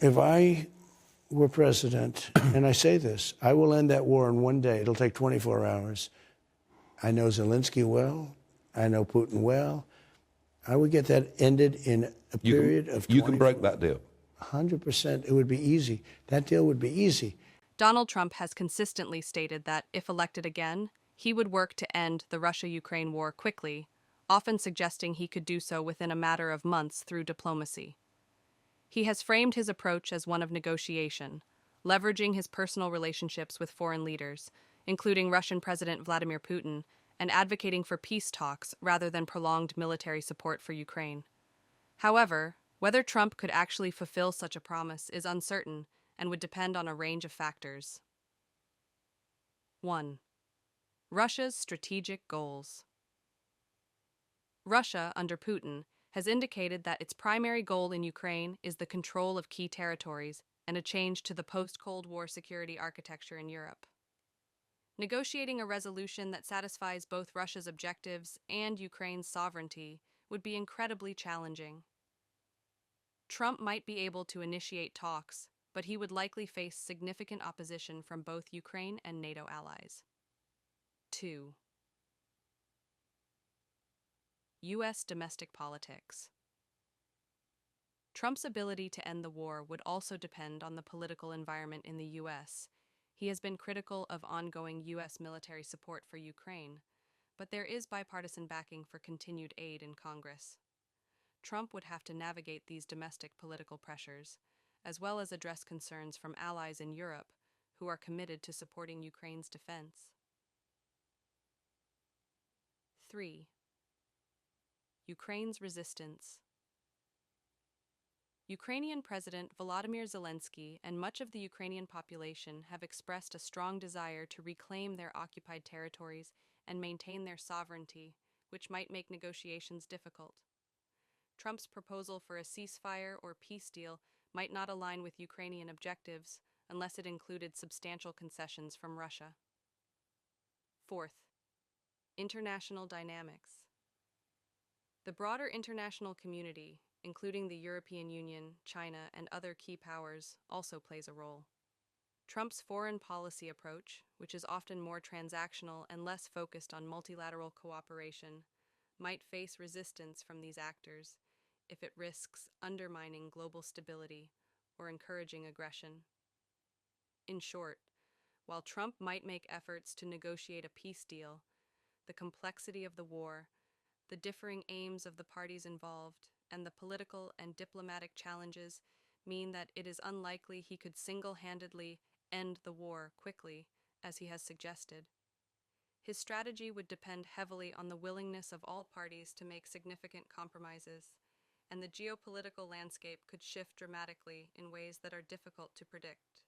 if I were president, and I say this, I will end that war in one day. It'll take 24 hours. I know Zelensky well. I know Putin well. I would get that ended in a period of 24 You can break that deal. 100%. It would be easy. That deal would be easy. Donald Trump has consistently stated that, if elected again, he would work to end the Russia-Ukraine war quickly, often suggesting he could do so within a matter of months through diplomacy. He has framed his approach as one of negotiation, leveraging his personal relationships with foreign leaders, including Russian President Vladimir Putin, and advocating for peace talks rather than prolonged military support for Ukraine. However, whether Trump could actually fulfill such a promise is uncertain and would depend on a range of factors. 1. Russia's strategic goals. Russia, under Putin, has indicated that its primary goal in Ukraine is the control of key territories and a change to the post-Cold War security architecture in Europe. Negotiating a resolution that satisfies both Russia's objectives and Ukraine's sovereignty would be incredibly challenging. Trump might be able to initiate talks, but he would likely face significant opposition from both Ukraine and NATO allies. 2. U.S. domestic politics. Trump's ability to end the war would also depend on the political environment in the U.S. He has been critical of ongoing U.S. military support for Ukraine, but there is bipartisan backing for continued aid in Congress. Trump would have to navigate these domestic political pressures, as well as address concerns from allies in Europe who are committed to supporting Ukraine's defense. 3. Ukraine's resistance. Ukrainian President Volodymyr Zelensky and much of the Ukrainian population have expressed a strong desire to reclaim their occupied territories and maintain their sovereignty, which might make negotiations difficult. Trump's proposal for a ceasefire or peace deal might not align with Ukrainian objectives unless it included substantial concessions from Russia. 4th, international dynamics. The broader international community, including the European Union, China, and other key powers, also plays a role. Trump's foreign policy approach, which is often more transactional and less focused on multilateral cooperation, might face resistance from these actors if it risks undermining global stability or encouraging aggression. In short, while Trump might make efforts to negotiate a peace deal, the complexity of the war, the differing aims of the parties involved, and the political and diplomatic challenges mean that it is unlikely he could single-handedly end the war quickly, as he has suggested. His strategy would depend heavily on the willingness of all parties to make significant compromises, and the geopolitical landscape could shift dramatically in ways that are difficult to predict.